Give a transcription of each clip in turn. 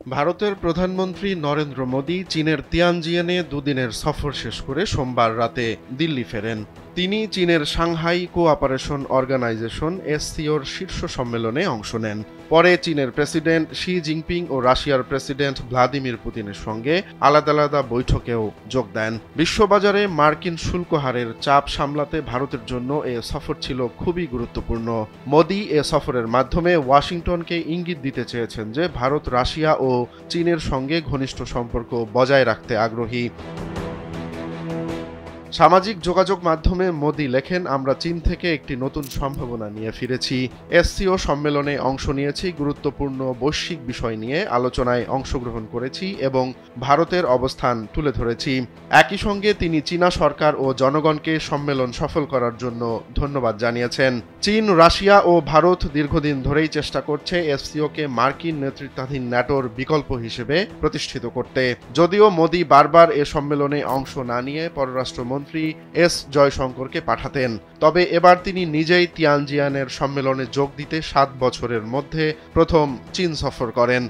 ভারতের প্রধানমন্ত্রী নরেন্দ্র মোদী চীনের তিয়ানজিয়ানে দুদিনের সফর শেষ করে সোমবার রাতে দিল্লি ফেরেন। তিনি চীনের সাংহাই কোঅপারেশন অর্গানাইজেশন এসসিওর শীর্ষ সম্মেলনে অংশ নেন। পরে চীনের প্রেসিডেন্ট শি জিনপিং ও রাশিয়ার প্রেসিডেন্ট ভ্লাদিমির পুতিনের সঙ্গে আলাদা আলাদা বৈঠকেও যোগ দেন। বিশ্ববাজারে মার্কিন শুল্ক হারের চাপ সামলাতে ভারতের জন্য এ সফর ছিল খুবই গুরুত্বপূর্ণ। মোদী এ সফরের মাধ্যমে ওয়াশিংটনকে ইঙ্গিত দিতে চেয়েছেন যে ভারত রাশিয়া ও চীনের সঙ্গে ঘনিষ্ঠ সম্পর্ক বজায় রাখতে আগ্রহী। সামাজিক যোগাযোগ মাধ্যমে মোদী লেখেন, আমরা চীন থেকে একটি নতুন সম্ভাবনা নিয়ে ফিরেছি। এসসিও সম্মেলনে অংশ নিয়েছি, গুরুত্বপূর্ণ বৈশ্বিক বিষয় নিয়ে আলোচনায় অংশগ্রহণ করেছি এবং ভারতের অবস্থান তুলে ধরেছি। একই সঙ্গে তিনি চীনা সরকার ও জনগণকে সম্মেলন সফল করার জন্য ধন্যবাদ জানিয়েছেন। চীন, রাশিয়া ও ভারত দীর্ঘদিন ধরেই চেষ্টা করছে এসসিওকে মার্কিন নেতৃত্বাধীন ন্যাটোর বিকল্প হিসেবে প্রতিষ্ঠিত করতে। যদিও মোদী বারবার এ সম্মেলনে অংশ না নিয়ে পররাষ্ট্রমন্ত্রী এস জয়শঙ্করকে পাঠাতেন, তবে এবার তিনি নিজেই তিয়ানজিয়ানের সম্মেলনে যোগ দিতে ৭ বছরের মধ্যে প্রথম চীন সফর করেন।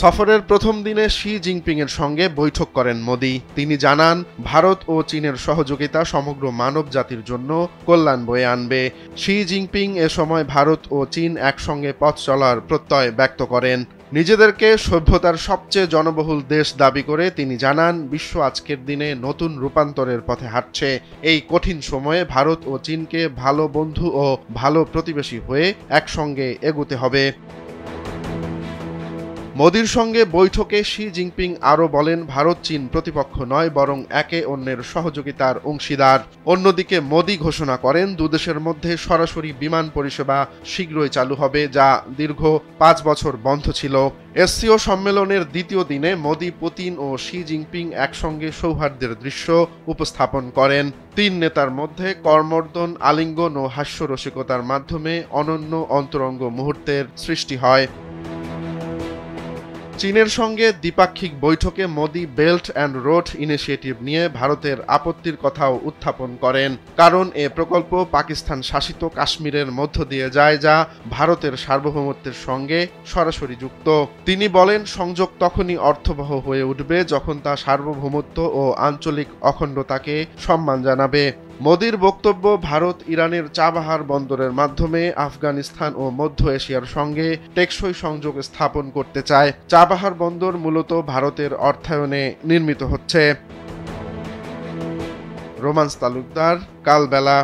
সফরের প্রথম দিনে শি জিনপিংয়ের সঙ্গে বৈঠক করেন মোদী। তিনি জানান, ভারত ও চীনের সহযোগিতা সমগ্র মানব জাতির জন্য কল্যাণ বয়ে আনবে। শি জিনপিং এ সময় ভারত ও চীন একসঙ্গে পথ চলার প্রত্যয় ব্যক্ত করেন। নিজেদেরকে সভ্যতার সবচেয়ে জনবহুল দেশ দাবি করে তিনি জানান, বিশ্ব আজকের দিনে নতুন রূপান্তরের পথে হাঁটছে। এই কঠিন সময়ে ভারত ও চীনকে ভালো বন্ধু ও ভালো প্রতিবেশী হয়ে একসঙ্গে এগোতে হবে। মোদীর সঙ্গে বৈঠকে শি জিনপিং আরও বলেন, ভারত চীন প্রতিপক্ষ নয়, বরং একে অন্যের সহযোগিতার অংশীদার। অন্যদিকে মোদী ঘোষণা করেন, দুদেশের মধ্যে সরাসরি বিমান পরিষেবা শীঘ্রই চালু হবে, যা দীর্ঘ ৫ বছর বন্ধ ছিল। এসসিও সম্মেলনের দ্বিতীয় দিনে মোদী, পুতিন ও শি জিনপিং একসঙ্গে সৌহার্দ্যের দৃশ্য উপস্থাপন করেন। তিন নেতার মধ্যে করমর্দন, আলিঙ্গন ও হাস্যরসিকতার মাধ্যমে অনন্য অন্তরঙ্গ মুহূর্তের সৃষ্টি হয়। চীনের সঙ্গে দ্বিপাক্ষিক বৈঠকে Modi belt and road initiative নিয়ে ভারতের আপত্তির কথাও উত্থাপন করেন, কারণ এ প্রকল্প পাকিস্তান শাসিত কাশ্মীরের মধ্য দিয়ে যায়, যা ভারতের সার্বভৌমত্বের সঙ্গে সরাসরি যুক্ত। তিনি বলেন, সংযোগ তখনই অর্থবহ হয়ে উঠবে যখন তা সার্বভৌমত্ব ও আঞ্চলিক অখণ্ডতাকে সম্মান জানাবে। মোদীর বক্তব্য, ভারত ইরানের চাবাহার বন্দরের মাধ্যমে আফগানিস্তান ও মধ্য এশিয়ার সঙ্গে টেকসই সংযোগ স্থাপন করতে চায়। চাবাহার বন্দর মূলত ভারতের অর্থায়নে নির্মিত হচ্ছে। রোমান্স তালুকদার, কালবেলা।